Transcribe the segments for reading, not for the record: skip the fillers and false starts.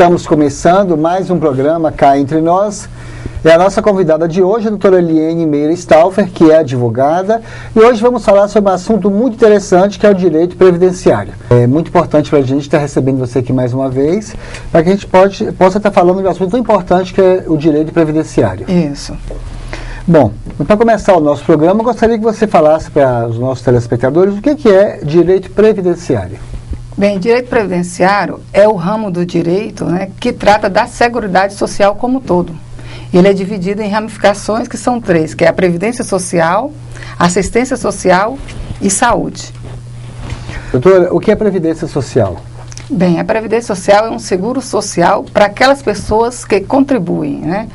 Estamos começando mais um programa Cá Entre Nós. E a nossa convidada de hoje é a doutora Eliene Meira Stauffer, que é advogada. E hoje vamos falar sobre um assunto muito interessante, que é o direito previdenciário. É muito importante para a gente estar recebendo você aqui mais uma vez, para que a gente possa estar falando de um assunto tão importante que é o direito previdenciário. Isso. Bom, para começar o nosso programa, eu gostaria que você falasse para os nossos telespectadores o que é direito previdenciário. Bem, direito previdenciário é o ramo do direito, né, que trata da Seguridade Social como um todo. Ele é dividido em ramificações que são três, que é a Previdência Social, Assistência Social e Saúde. Doutora, o que é Previdência Social? Bem, a Previdência Social é um seguro social para aquelas pessoas que contribuem, né?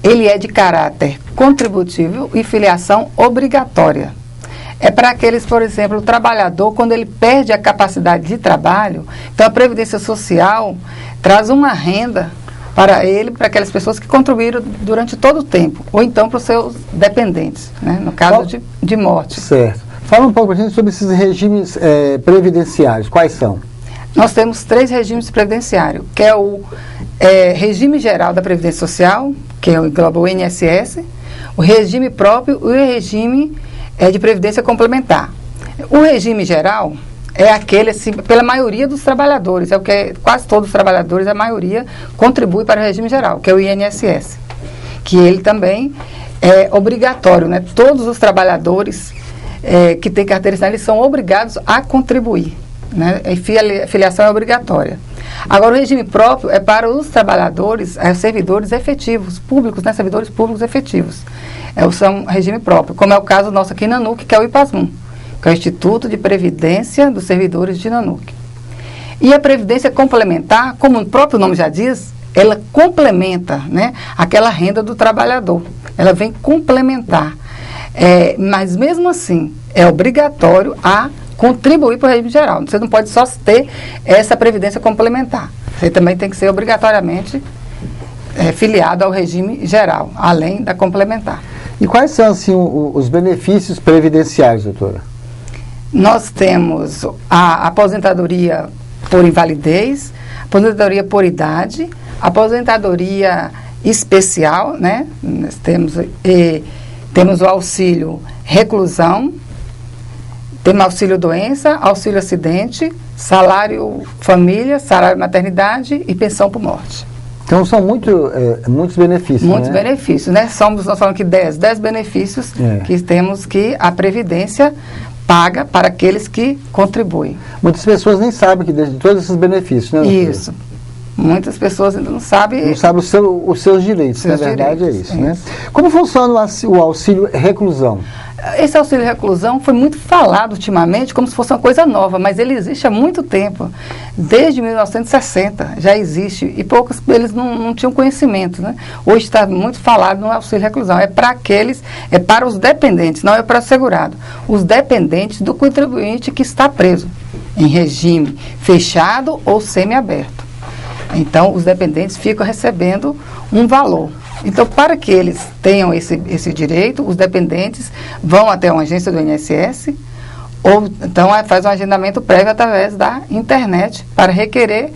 Ele é de caráter contributivo e filiação obrigatória. É para aqueles, por exemplo, o trabalhador, quando ele perde a capacidade de trabalho, então a Previdência Social traz uma renda para ele, para aquelas pessoas que contribuíram durante todo o tempo, ou então para os seus dependentes, né, no caso de morte. Certo. Fala um pouco para a gente sobre esses regimes previdenciários. Quais são? Nós temos três regimes previdenciários, que é o regime geral da Previdência Social, que engloba o INSS, o regime próprio e o regime de previdência complementar. O regime geral é aquele, assim, pela maioria dos trabalhadores, é o que quase todos os trabalhadores, a maioria, contribui para o regime geral, que é o INSS, que ele também é obrigatório, né? Todos os trabalhadores que têm carteira assinada, eles são obrigados a contribuir, né? A filiação é obrigatória. Agora, o regime próprio é para os trabalhadores, servidores efetivos, públicos, né? Servidores públicos efetivos. São regime próprio, como é o caso nosso aqui na NUC, que é o IPASMUM, que é o Instituto de Previdência dos Servidores de NUC. E a Previdência Complementar, como o próprio nome já diz, ela complementa, né, aquela renda do trabalhador. Ela vem complementar. Mas mesmo assim, é obrigatório a contribuir para o regime geral. Você não pode só ter essa previdência complementar. Você também tem que ser obrigatoriamente filiado ao regime geral, além da complementar. E quais são, assim, os benefícios previdenciários, doutora? Nós temos a aposentadoria por invalidez, aposentadoria por idade, aposentadoria especial, né? Nós temos o auxílio reclusão, temos auxílio doença, auxílio acidente, salário família, salário maternidade e pensão por morte. Então são muitos benefícios, muitos benefícios, né? Nós falamos que 10 benefícios que temos que a Previdência paga para aqueles que contribuem. Muitas pessoas nem sabem que de todos esses benefícios, né? Isso. Muitas pessoas ainda não sabem. Não sabem os seus direitos, na verdade é isso, né? Como funciona o auxílio reclusão? Esse auxílio reclusão foi muito falado ultimamente como se fosse uma coisa nova, mas ele existe há muito tempo. Desde 1960 já existe e poucos eles não tinham conhecimento, né? Hoje está muito falado no auxílio reclusão. É para os dependentes, não é para o segurado. Os dependentes do contribuinte que está preso em regime fechado ou semiaberto. Então, os dependentes ficam recebendo um valor. Então, para que eles tenham esse direito, os dependentes vão até uma agência do INSS ou então faz um agendamento prévio através da internet para requerer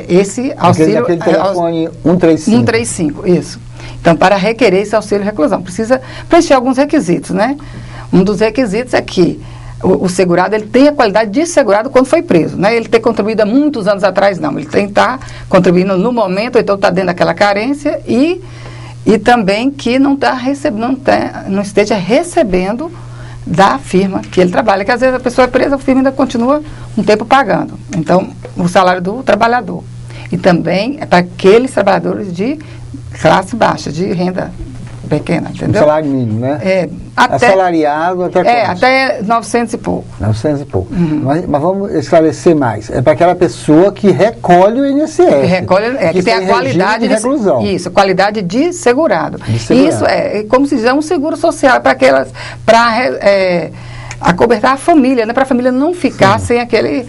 esse auxílio. Aquele telefone 135. 135, isso. Então, para requerer esse auxílio reclusão, precisa preencher alguns requisitos, né? Um dos requisitos é que o segurado ele tem a qualidade de segurado quando foi preso, né? Ele ter contribuído há muitos anos atrás, não. Ele tem que estar contribuindo no momento, ou então está dentro daquela carência e também que não esteja recebendo da firma que ele trabalha, que às vezes a pessoa é presa, a firma ainda continua um tempo pagando. Então, o salário do trabalhador. E também é para aqueles trabalhadores de classe baixa, de renda pequena, entendeu? O salário mínimo, né? Assalariado até quanto? Até 900 e pouco. 900 e pouco. Uhum. Mas vamos esclarecer mais. É para aquela pessoa que recolhe o INSS. Que tem a qualidade de reclusão. Isso, qualidade de segurado. Isso como se diz, é um seguro social para aquelas, acobertar a família, né? Para a família não ficar sem aquele,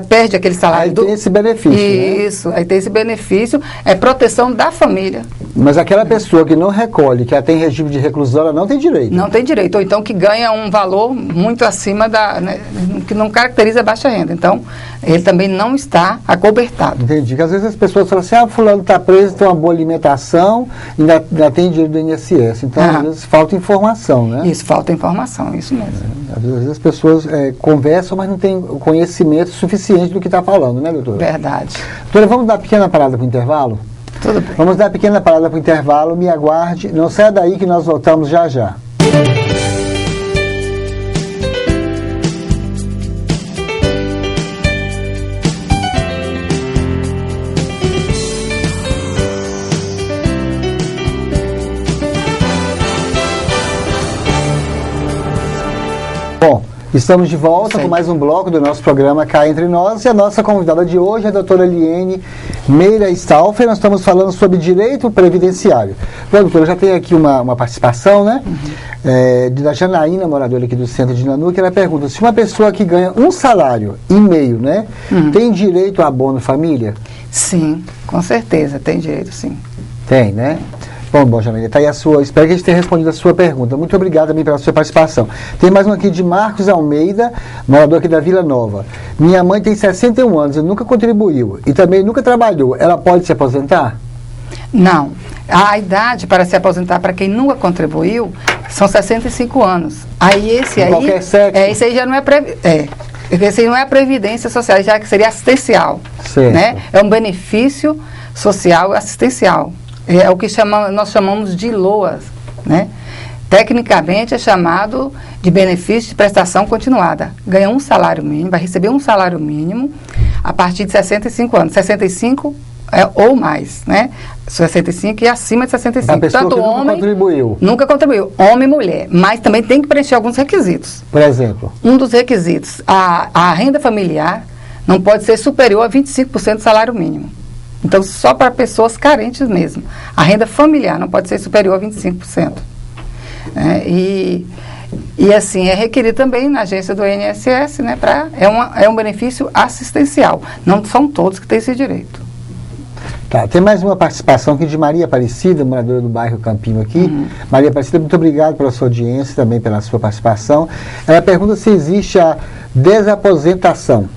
perde aquele salário. Aí tem esse benefício. Isso, aí tem esse benefício, proteção da família, Mas aquela pessoa que não recolhe, que tem regime de reclusão, ela não tem direito. Não tem direito, ou então que ganha um valor muito acima né, que não caracteriza a baixa renda. Então, ele também não está acobertado. Entendi. Que às vezes as pessoas falam assim, fulano está preso, tem uma boa alimentação, ainda tem dinheiro do INSS. Então, às vezes falta informação, né? Isso, falta informação, isso mesmo. Às vezes as pessoas conversam, mas não têm conhecimento suficiente do que está falando, né, doutora? Verdade. Doutora, vamos dar uma pequena parada para o intervalo? Tudo bem. Vamos dar uma pequena parada para o intervalo, me aguarde, não saia daí que nós voltamos já já. Bom, estamos de volta com mais um bloco do nosso programa Cá Entre Nós, e a nossa convidada de hoje é a doutora Eliene Meira Stauffer. Nós estamos falando sobre direito previdenciário. Bom, doutora, já tem aqui uma participação, né? Da Janaína, moradora aqui do centro de Nanuque. Ela pergunta se uma pessoa que ganha um salário e meio, né, tem direito a abono família? Sim, com certeza, tem direito, sim. Tem, né? Bom, Janaína, está aí a sua. Espero que a gente tenha respondido a sua pergunta. Muito obrigado também pela sua participação. Tem mais uma aqui de Marcos Almeida, morador aqui da Vila Nova. Minha mãe tem 61 anos e nunca contribuiu e também nunca trabalhou. Ela pode se aposentar? Não. A idade para se aposentar para quem nunca contribuiu são 65 anos. Aí esse aí. Qualquer sexo. Esse aí já não é. Esse aí não é a previdência social, já que seria assistencial. Certo. Né? É um benefício social assistencial. É o que nós chamamos de LOAS, né? Tecnicamente é chamado de benefício de prestação continuada. Ganha um salário mínimo, vai receber um salário mínimo a partir de 65 anos. 65 ou mais, né? 65 e acima de 65. A pessoa que nunca contribuiu. Nunca contribuiu, homem e mulher, mas também tem que preencher alguns requisitos. Por exemplo? Um dos requisitos, a renda familiar não pode ser superior a 25% do salário mínimo. Então, só para pessoas carentes mesmo. A renda familiar não pode ser superior a 25%. E assim, é requerido também na agência do INSS, né, é um benefício assistencial. Não são todos que têm esse direito. Tá, tem mais uma participação aqui de Maria Aparecida, moradora do bairro Campinho aqui. Maria Aparecida, muito obrigado pela sua audiência, também pela sua participação. Ela pergunta se existe a desaposentação.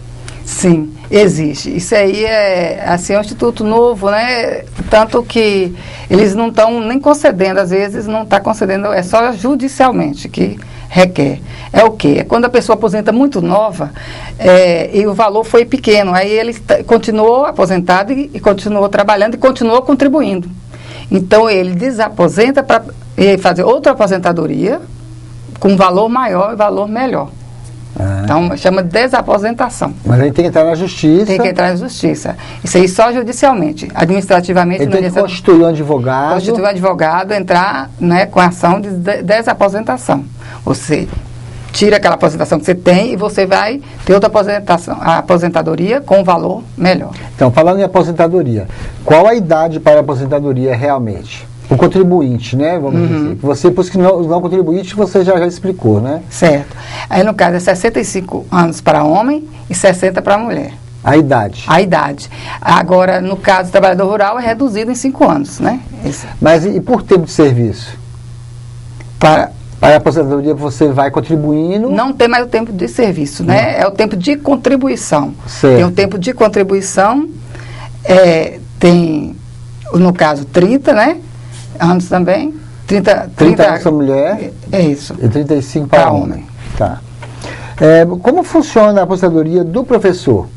Sim, existe. Isso aí é um instituto novo, né? Tanto que eles não estão nem concedendo, às vezes não está concedendo, é só judicialmente que requer. É o quê? É quando a pessoa aposenta muito nova e o valor foi pequeno, aí ele continuou aposentado e continuou trabalhando e continuou contribuindo. Então ele desaposenta para fazer outra aposentadoria com valor maior e valor melhor. Então, chama de desaposentação. Mas aí tem que entrar na justiça. Tem que entrar na justiça. Isso aí só judicialmente. Administrativamente... Ele tem que constituir um advogado. Constituir um advogado, entrar, né, com a ação de desaposentação. Você tira aquela aposentação que você tem e você vai ter outra aposentadoria com um valor melhor. Então, falando em aposentadoria, qual a idade para a aposentadoria realmente? O contribuinte, né? Vamos dizer. Você, por isso que não contribuinte, você já explicou, né? Certo. Aí, no caso, é 65 anos para homem e 60 para mulher. A idade. A idade. Agora, no caso do trabalhador rural, é reduzido em 5 anos, né? Mas e por tempo de serviço? Para a aposentadoria você vai contribuindo? Não tem mais o tempo de serviço, né? É o tempo de contribuição. Certo. Tem o tempo de contribuição, tem, no caso, 30, né? Anos também. 30 anos para mulher. É isso. E 35 para homem. Tá. Como funciona a aposentadoria do professor?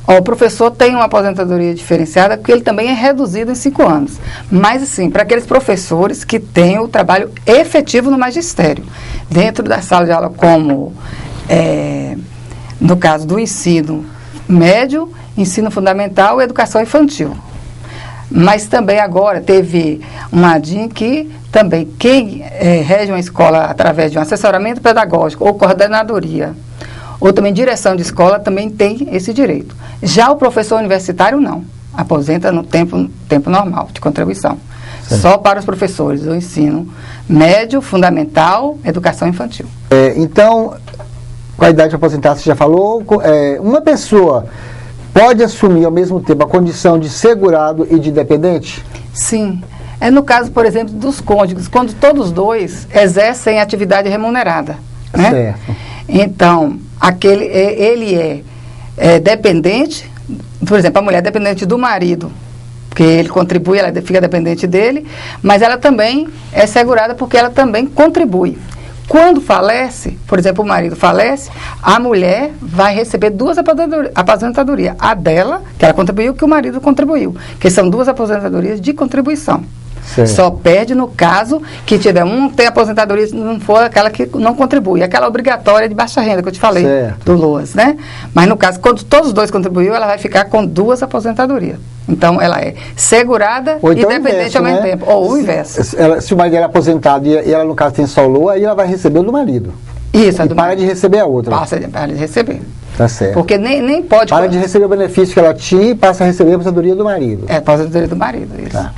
O professor tem uma aposentadoria diferenciada porque ele também é reduzido em 5 anos. Mas, assim, para aqueles professores que têm o trabalho efetivo no magistério, dentro da sala de aula, como no caso do ensino médio, ensino fundamental e educação infantil. Mas também agora teve uma ADIM que também quem rege uma escola através de um assessoramento pedagógico ou coordenadoria, ou também direção de escola, também tem esse direito. Já o professor universitário não, aposenta no tempo normal de contribuição. Sim. Só para os professores do ensino médio, fundamental, educação infantil. Então, com a idade de aposentar, você já falou, uma pessoa pode assumir ao mesmo tempo a condição de segurado e de dependente? Sim. É no caso, por exemplo, dos cônjuges, quando todos dois exercem atividade remunerada, né? Certo. Então, ele é dependente, por exemplo, a mulher é dependente do marido, porque ele contribui, ela fica dependente dele, mas ela também é segurada porque ela também contribui. Quando falece, por exemplo, o marido falece, a mulher vai receber 2 aposentadorias. A dela, que ela contribuiu, que o marido contribuiu. Que são 2 aposentadorias de contribuição. Certo. Só perde no caso que tiver tem aposentadoria, não for aquela que não contribui. Aquela obrigatória de baixa renda que eu te falei, certo, do LOAS, né? Mas no caso, quando todos os dois contribuíram, ela vai ficar com 2 aposentadorias. Então, ela é segurada ou então e dependente inverso, ao mesmo né? tempo. Ou o inverso. Se o marido é aposentado e ela, no caso, tem só o LOA, aí ela vai receber o do marido. Isso, e para de receber a outra. Para de receber. Tá certo. Porque nem pode... Para de receber o benefício que ela tinha e passa a receber a aposentadoria do marido. É, a aposentadoria do marido, isso. Tá.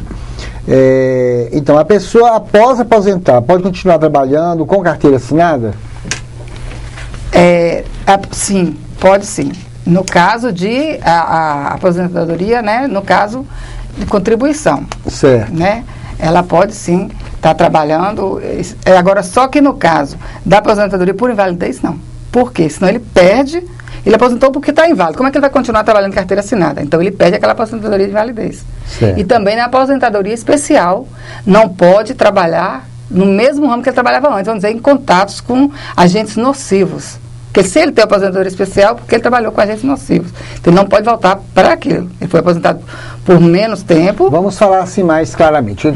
Então, a pessoa, após aposentar, pode continuar trabalhando com carteira assinada? Sim, pode sim. No caso de a aposentadoria, né? No caso de contribuição. Certo. Né? Ela pode sim estar trabalhando. Agora, só que no caso da aposentadoria por invalidez, não. Por quê? Senão ele perde. Ele aposentou porque está inválido. Como é que ele vai continuar trabalhando em carteira assinada? Então, ele perde aquela aposentadoria de invalidez. Certo. E também na aposentadoria especial, não pode trabalhar no mesmo ramo que ele trabalhava antes, vamos dizer, em contatos com agentes nocivos. Porque se ele tem aposentadoria especial, porque ele trabalhou com agentes nocivos. Então, ele não pode voltar para aquilo. Ele foi aposentado por menos tempo. Vamos falar assim mais claramente.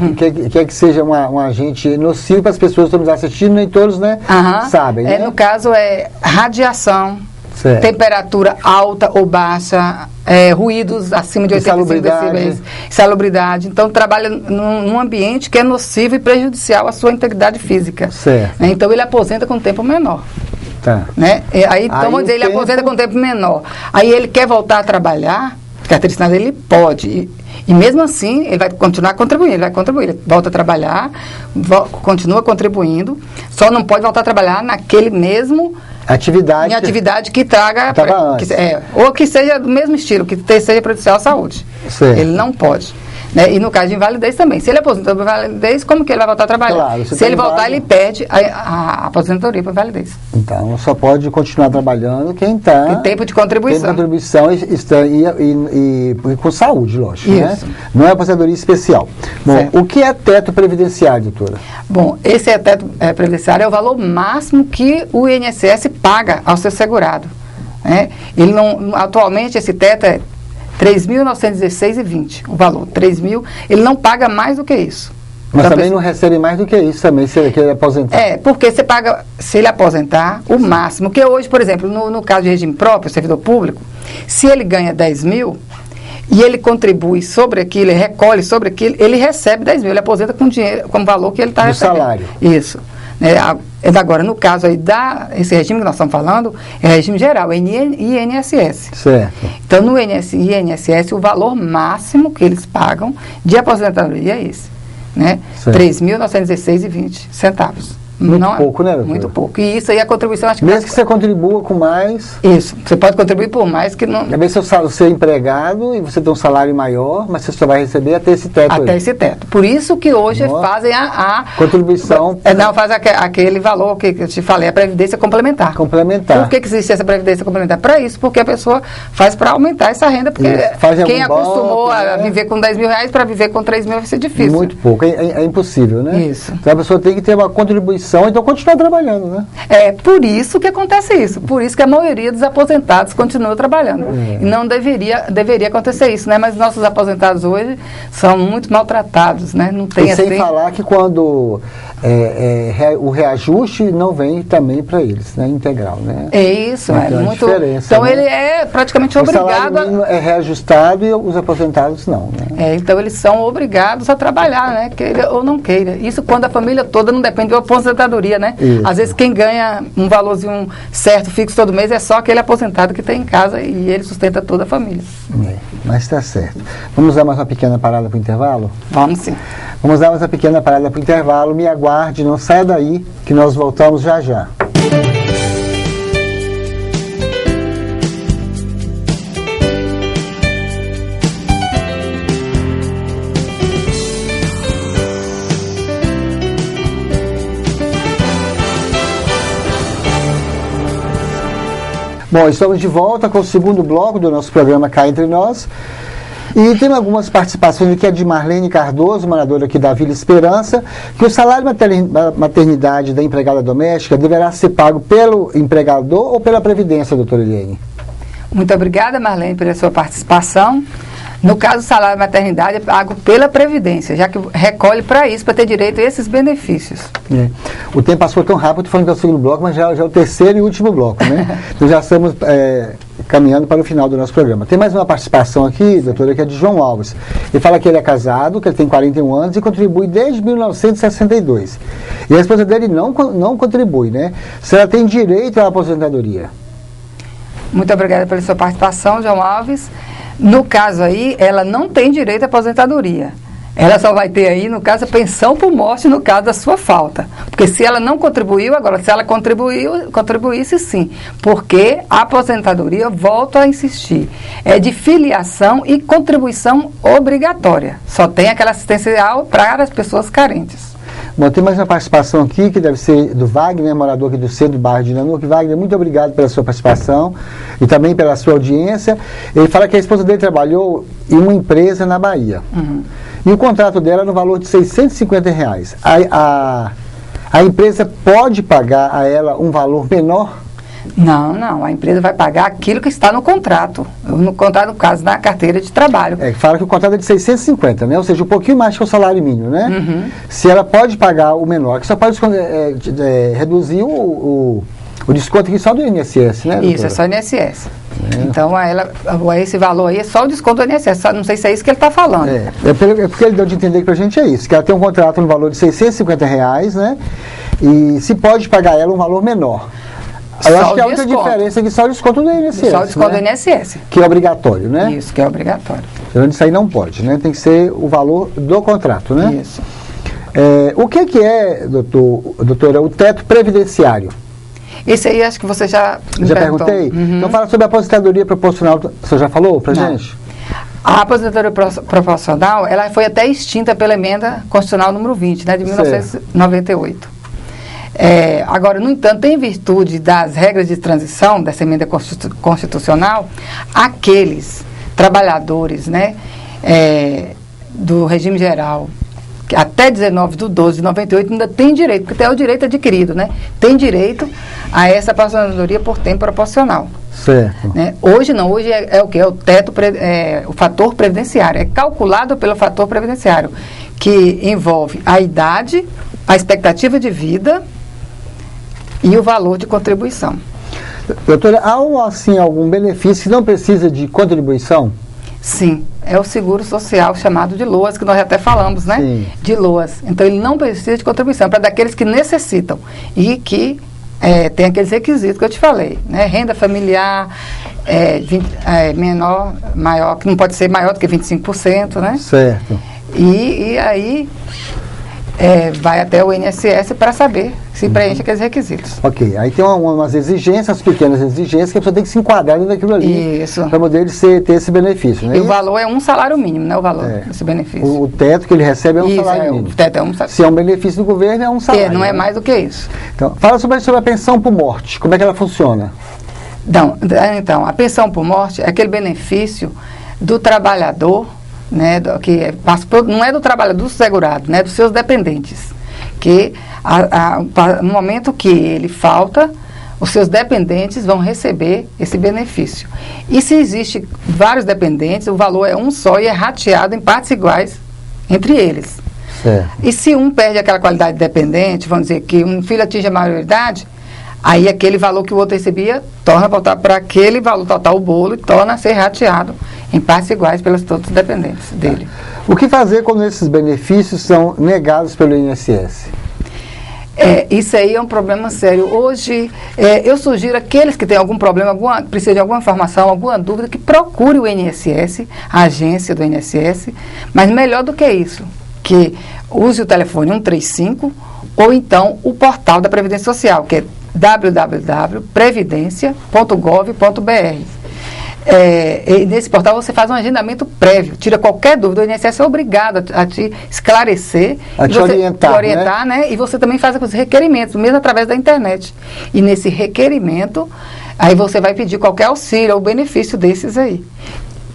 Que seja um agente nocivo para as pessoas que estão nos assistindo, nem todos, né, sabem. Né? No caso, radiação, certo, temperatura alta ou baixa, ruídos acima de 85 decibéis, insalubridade. Então, trabalha num ambiente que é nocivo e prejudicial à sua integridade física. Certo. Né? Então, ele aposenta com tempo menor. Tá. Né? Então, vamos dizer, ele aposenta com tempo menor. Aí, ele quer voltar a trabalhar, carteira assinada, ele pode. E mesmo assim, ele vai continuar contribuindo, ele vai contribuir, ele volta a trabalhar, continua contribuindo, só não pode voltar a trabalhar naquele mesmo... Atividade. Em atividade que traga... ou que seja do mesmo estilo, que seja prejudicial à saúde. Certo. Ele não pode. Né? E no caso de invalidez também. Se ele aposentou por invalidez, como que ele vai voltar a trabalhar? Claro, se ele voltar, ele perde a aposentadoria por invalidez. Então, só pode continuar trabalhando quem está... Tem tempo de contribuição. Tem contribuição e com saúde, lógico. Isso. Né? Não é aposentadoria especial. Bom, certo. O que é teto previdenciário, doutora? Bom, esse teto previdenciário é o valor máximo que o INSS paga ao seu segurado. Né? Ele não, atualmente, esse teto é R$ 3.916,20, o valor, 3.000, ele não paga mais do que isso. Mas então, também não recebe mais do que isso também, se ele quer aposentar. Porque você paga, se ele aposentar, o máximo, que hoje, por exemplo, no caso de regime próprio, servidor público, se ele ganha 10 mil e ele contribui sobre aquilo, ele recolhe sobre aquilo, ele recebe 10 mil, ele aposenta com dinheiro, com o valor que ele está recebendo. Salário. Isso. Agora, no caso aí esse regime que nós estamos falando, é regime geral, é INSS. Certo. Então, no INSS, o valor máximo que eles pagam de aposentadoria é esse, né? R$ 3.916,20. Muito pouco, né, doutora? Muito pouco. E isso aí, a contribuição, acho que... Mesmo que você contribua com mais... Isso, você pode contribuir por mais que não... Às vezes você é empregado e você tem um salário maior, mas você só vai receber até esse teto. Até esse teto. Por isso que hoje fazem a contribuição... faz aquele valor que eu te falei, a previdência complementar. Complementar. Por que existe essa previdência complementar? Para isso, porque a pessoa faz para aumentar essa renda, porque quem acostumou a viver com 10 mil reais, para viver com 3 mil vai ser difícil. Muito pouco, é impossível, né? Isso. Então a pessoa tem que ter uma contribuição, então continuar trabalhando, né? É por isso que acontece isso, por isso que a maioria dos aposentados continua trabalhando. E não deveria acontecer isso, né? Mas nossos aposentados hoje são muito maltratados, né? Não tem sem falar que quando o reajuste não vem também para eles, né? Integral, né? É isso, é muito... Então, né? Ele é praticamente obrigado... O salário mínimo é reajustado e os aposentados não, né? Então, eles são obrigados a trabalhar, né? Queira ou não queira. Isso quando a família toda não depende da aposentadoria, né? Isso. Às vezes, quem ganha um valorzinho certo, fixo todo mês, é só aquele aposentado que tem em casa e ele sustenta toda a família. Mas está certo. Vamos dar mais uma pequena parada para o intervalo? Vamos sim. Vamos dar mais uma pequena parada para o intervalo. Me aguarde, não saia daí, que nós voltamos já já. Bom, estamos de volta com o segundo bloco do nosso programa Cá Entre Nós. E tem algumas participações aqui, a de Marlene Cardoso, moradora aqui da Vila Esperança, que o salário maternidade da empregada doméstica deverá ser pago pelo empregador ou pela Previdência, doutora Eliane? Muito obrigada, Marlene, pela sua participação. No caso, o salário maternidade é pago pela Previdência, já que recolhe para isso, para ter direito a esses benefícios. É. O tempo passou tão rápido, falando que é o segundo bloco, mas já é o terceiro e último bloco, né? Então já estamos caminhando para o final do nosso programa. Tem mais uma participação aqui, doutora, que é de João Alves. Ele fala que ele é casado, que ele tem 41 anos e contribui desde 1962. E a esposa dele não contribui, né? Se ela tem direito à aposentadoria. Muito obrigada pela sua participação, João Alves. No caso aí, ela não tem direito à aposentadoria. Ela só vai ter aí, no caso, a pensão por morte, no caso da sua falta. Porque se ela não contribuiu, agora, se ela contribuísse sim. Porque a aposentadoria, volto a insistir, é de filiação e contribuição obrigatória. Só tem aquela assistencial para as pessoas carentes. Bom, tem mais uma participação aqui, que deve ser do Wagner, morador aqui do centro do bairro de Nanuque. Wagner, muito obrigado pela sua participação e também pela sua audiência. Ele fala que a esposa dele trabalhou em uma empresa na Bahia. Uhum. E o contrato dela no valor de R$650. A empresa pode pagar a ela um valor menor? Não. A empresa vai pagar aquilo que está no contrato. No contrato, no caso, na carteira de trabalho. Fala que o contrato é de 650, né? Ou seja, um pouquinho mais que o salário mínimo, né? Uhum. Se ela pode pagar o menor, que só pode reduzir o desconto aqui só do INSS, né, doutora? Isso, é só o INSS. Então, esse valor aí é só o desconto do INSS. Não sei se é isso que ele está falando. Porque ele deu de entender que pra gente é isso, que ela tem um contrato no valor de R$650, né? E se pode pagar ela um valor menor. Eu acho que a única diferença é que só o desconto do INSS. Só o desconto do INSS. Que é obrigatório, né? Isso, que é obrigatório. Isso aí não pode, né? Tem que ser o valor do contrato, né? Isso. O que é, doutora, o teto previdenciário? Esse aí acho que você já me perguntou. Perguntei? Uhum. Então fala sobre a aposentadoria proporcional. Você já falou pra gente? A aposentadoria proporcional, ela foi até extinta pela emenda constitucional número 20, né, de 1998. Agora, no entanto, em virtude das regras de transição dessa emenda constitucional, aqueles trabalhadores, né, do regime geral, que até 19/12/98 ainda tem direito, porque tem o direito adquirido, né, tem direito a essa aposentadoria por tempo proporcional. Certo. Né? Hoje não, hoje é o que? É o teto, o fator previdenciário, é calculado pelo fator previdenciário, que envolve a idade, a expectativa de vida e o valor de contribuição. Doutora, há assim algum benefício que não precisa de contribuição? Sim, é o seguro social chamado de LOAS, que nós até falamos, né? Sim. De LOAS. Então ele não precisa de contribuição, para daqueles que necessitam e que tem aqueles requisitos que eu te falei, né? Renda familiar maior, que não pode ser maior do que 25%, né? Certo. E aí vai até o INSS para saber se preenche aqueles requisitos. Ok, aí tem umas exigências, pequenas exigências, que a pessoa tem que se enquadrar naquilo ali. Isso. Para poder ter esse benefício, né? E o valor é um salário mínimo, né? O valor desse benefício. O teto que ele recebe é um salário mínimo. O teto é um salário. Se é um benefício do governo, é um salário. Não é mais do que isso. Então, fala sobre a pensão por morte. Como é que ela funciona? Então, a pensão por morte é aquele benefício do trabalhador, né, não é do trabalhador, do segurado, né, dos seus dependentes, que no momento que ele falta, os seus dependentes vão receber esse benefício. E se existe vários dependentes, o valor é um só e é rateado em partes iguais entre eles. Certo. E se um perde aquela qualidade de dependente, vamos dizer que um filho atinge a maioridade, aí aquele valor que o outro recebia torna a voltar para aquele valor total, o bolo, e torna a ser rateado em partes iguais pelos todos os dependentes dele. O que fazer quando esses benefícios são negados pelo INSS? Isso aí é um problema sério. Hoje, eu sugiro aqueles que têm algum problema, precisam de alguma informação, alguma dúvida, que procure o INSS, a agência do INSS, mas melhor do que isso, que use o telefone 135 ou então o portal da Previdência Social, que é www.previdencia.gov.br. E nesse portal você faz um agendamento prévio, tira qualquer dúvida, o INSS é obrigado a te esclarecer, a te orientar, né? E você também faz os requerimentos, mesmo através da internet. E nesse requerimento, Aí você vai pedir qualquer auxílio ou benefício desses aí.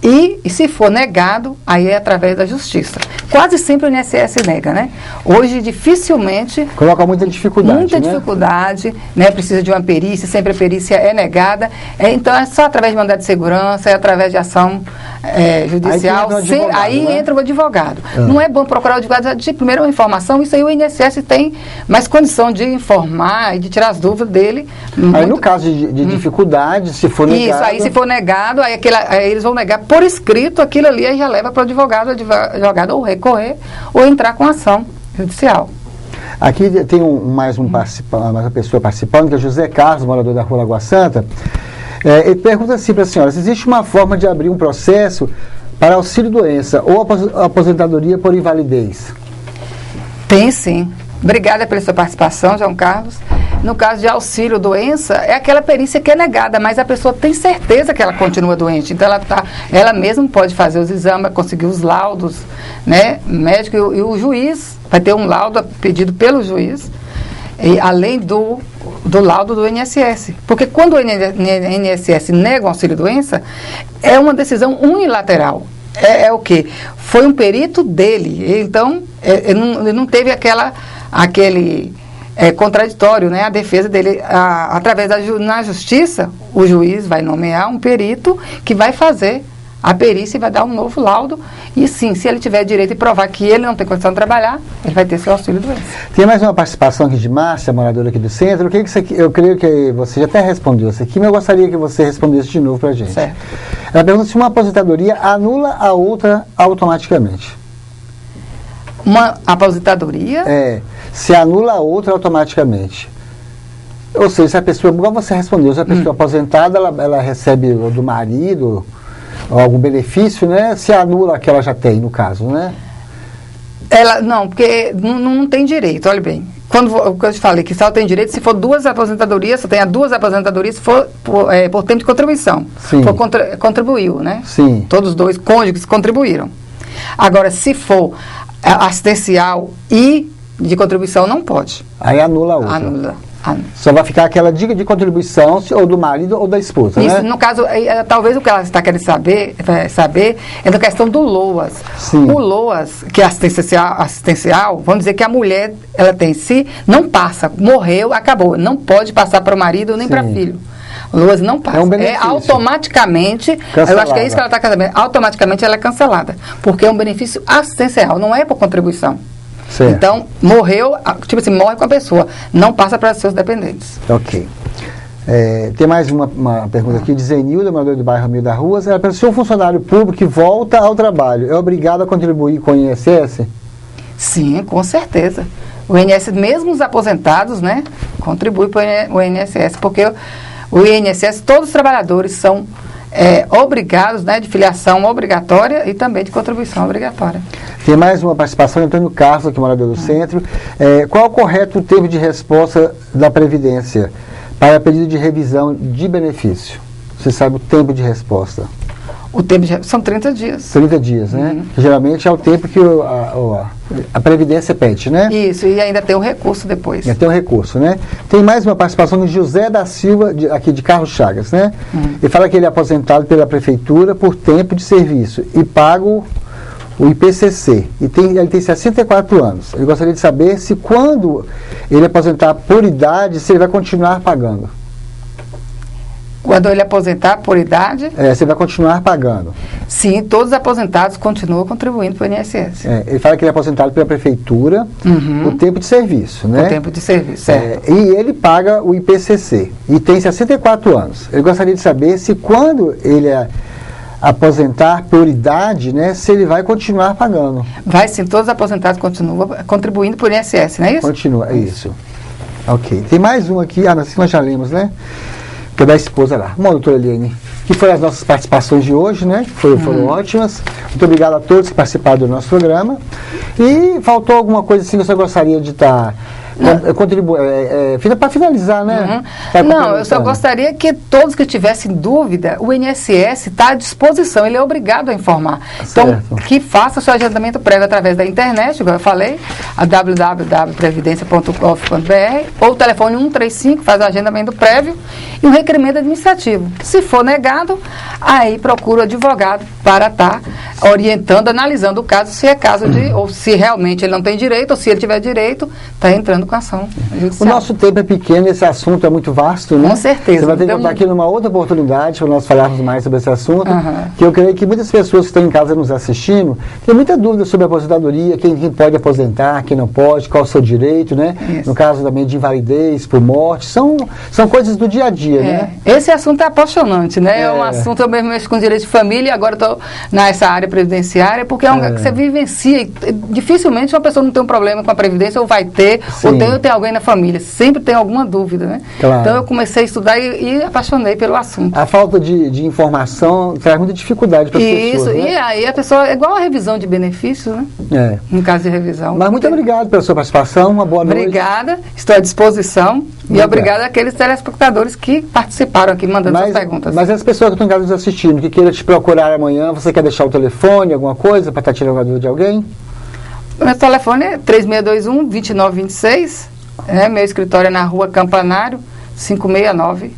E se for negado, aí é através da justiça. Quase sempre o INSS nega, né? Hoje, dificilmente... Coloca muita dificuldade, Muita dificuldade, né? Precisa de uma perícia, sempre a perícia é negada. Então, é só através de mandado de segurança, é através de ação judicial. Aí entra o advogado. Não é bom procurar o advogado de primeira informação, isso aí o INSS tem mais condição de informar e de tirar as dúvidas dele. Aí, no caso de dificuldade, se for negado... Isso, aí se for negado, aí eles vão negar por escrito aquilo ali, aí já leva para o advogado ou recorrer ou entrar com ação judicial. Aqui tem mais uma pessoa participando, que é José Carlos, morador da Rua Lagoa Santa. Ele pergunta assim para a senhora, se existe uma forma de abrir um processo para auxílio-doença ou aposentadoria por invalidez? Tem sim. Obrigada pela sua participação, João Carlos. No caso de auxílio-doença, é aquela perícia que é negada, mas a pessoa tem certeza que ela continua doente. Então, ela mesma pode fazer os exames, conseguir os laudos, né, médico, e o juiz vai ter um laudo pedido pelo juiz, além do laudo do INSS. Porque quando o INSS nega o auxílio-doença, é uma decisão unilateral. É o quê? Foi um perito dele. Então, ele não teve aquele contraditório, né? A defesa dele, através na justiça, o juiz vai nomear um perito que vai fazer a perícia e vai dar um novo laudo. E sim, se ele tiver direito de provar que ele não tem condição de trabalhar, ele vai ter seu auxílio-doença. Tem mais uma participação aqui de Márcia, moradora aqui do centro. Eu creio que você já até respondeu isso aqui, mas eu gostaria que você respondesse de novo para a gente. Certo. Ela pergunta se uma aposentadoria anula a outra automaticamente. Uma aposentadoria? Se anula a outra automaticamente. Ou seja, se a pessoa, igual você respondeu, se a pessoa aposentada, ela recebe do marido algum benefício, né? Se anula a que ela já tem, no caso, né? Não, porque não tem direito, olha bem. Quando eu te falei que só tem direito se for duas aposentadorias, só tem as duas aposentadorias se for por tempo de contribuição. Sim. Contribuiu, né? Sim. Todos os dois cônjuges contribuíram. Agora, se for assistencial e de contribuição, não pode. Aí anula a outra. Anula. Só vai ficar aquela dica de contribuição ou do marido ou da esposa, isso, né? No caso, talvez o que ela está querendo saber é da questão do LOAS. Sim. O LOAS, que é assistencial, vamos dizer que a mulher, ela tem, se não passa, morreu, acabou. Não pode passar para o marido nem para filho. O LOAS não passa. É um benefício. Automaticamente, cancelada. Eu acho que é isso que ela está querendo saber, automaticamente ela é cancelada. Porque é um benefício assistencial, não é por contribuição. Certo. Então, morreu, tipo assim, morre com a pessoa, não passa para os seus dependentes. Ok. Tem mais uma pergunta aqui de Zenilda, morador do bairro Ramiro da Ruas. Ela pergunta se um funcionário público que volta ao trabalho é obrigado a contribuir com o INSS? Sim, com certeza. O INSS, mesmo os aposentados, né, contribui para o INSS, porque o INSS, todos os trabalhadores são obrigados, né, de filiação obrigatória e também de contribuição obrigatória. Tem mais uma participação de Antônio Carlos, aqui morador do centro. Qual o correto tempo de resposta da Previdência para pedido de revisão de benefício? Você sabe o tempo de resposta? O tempo são 30 dias. 30 dias, né? Geralmente é o tempo que a Previdência pede, né? Isso, e ainda tem o recurso depois. Ainda tem o recurso, né? Tem mais uma participação de José da Silva, aqui de Carlos Chagas, né? Ele fala que ele é aposentado pela Prefeitura por tempo de serviço e pago o IPCC. Ele tem 64 anos. Ele gostaria de saber se quando ele aposentar por idade, se ele vai continuar pagando. Quando ele aposentar por idade... você vai continuar pagando. Sim, todos os aposentados continuam contribuindo para o INSS. Ele fala que ele é aposentado pela Prefeitura por tempo de serviço, né? Por tempo de serviço, certo. E ele paga o IPCC. E tem 64 anos. Ele gostaria de saber se quando ele aposentar por idade, né, se ele vai continuar pagando. Vai sim, todos os aposentados continuam contribuindo para o INSS, não é isso? Continua, é isso. Ok. Tem mais um aqui, nós já lemos, né? Que é da esposa lá. Bom, doutora Eliane, que foram as nossas participações de hoje, né? Foram ótimas. Muito obrigado a todos que participaram do nosso programa. E faltou alguma coisa assim que você gostaria de estar Para finalizar, né? Não, eu só gostaria que todos que tivessem dúvida, o INSS está à disposição, ele é obrigado a informar. Então, que faça o seu agendamento prévio através da internet, como eu falei, a www.previdencia.gov.br, ou o telefone 135, faz o agendamento prévio e um requerimento administrativo. Se for negado, aí procura o advogado para estar orientando, analisando o caso, se é caso de, ou se realmente ele não tem direito, ou se ele tiver direito, está entrando com ação judicial. O nosso tempo é pequeno, esse assunto é muito vasto, né? Com certeza. Você vai ter que voltar aqui numa outra oportunidade para nós falarmos mais sobre esse assunto, que eu creio que muitas pessoas que estão em casa nos assistindo têm muita dúvida sobre a aposentadoria, quem pode aposentar, quem não pode, qual é o seu direito, né? Isso. No caso também de invalidez por morte, são coisas do dia a dia, né? Esse assunto é apaixonante, né? É um assunto, eu mesmo mexo com direito de família, e agora estou nessa área previdenciária, porque é um que você vivencia, e dificilmente uma pessoa não tem um problema com a previdência, ou vai ter, ou tem alguém na família, sempre tem alguma dúvida, né? Claro. Então eu comecei a estudar e apaixonei pelo assunto. A falta de informação traz muita dificuldade para as pessoas, né? E aí a pessoa, é igual a revisão de benefícios, né? No caso de revisão. Mas muito obrigado pela sua participação, uma boa noite. Obrigada, estou à disposição, e obrigada àqueles telespectadores que participaram aqui, mandando suas perguntas. Mas as pessoas que estão em casa nos assistindo, que queiram te procurar amanhã, você quer deixar o telefone, alguma coisa, para estar tirando a dúvida de alguém? Meu telefone é 3621-2926, meu escritório é na Rua Campanário, 569.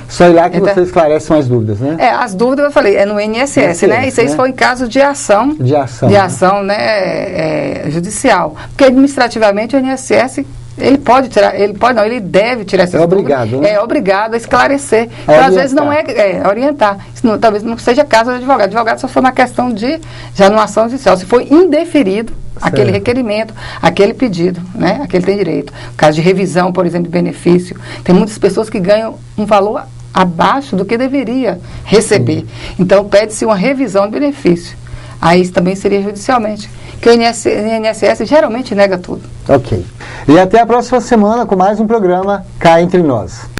Só ir lá que você esclarece mais dúvidas, né? As dúvidas, eu falei, é no INSS, né? Isso aí foi em caso de ação. De ação, né? Judicial. Porque administrativamente o INSS, ele deve tirar essas dúvidas. Obrigado, né? É obrigado a esclarecer. Então, às vezes não orientar. Talvez não seja caso do advogado. O advogado só for na questão de, já numa ação judicial, se foi indeferido aquele requerimento, aquele pedido, né? Aquele tem direito. Caso de revisão, por exemplo, de benefício. Tem muitas pessoas que ganham um valor abaixo do que deveria receber. Então, pede-se uma revisão de benefício. Aí isso também seria judicialmente. Que o INSS geralmente nega tudo. Ok. E até a próxima semana com mais um programa Cá Entre Nós.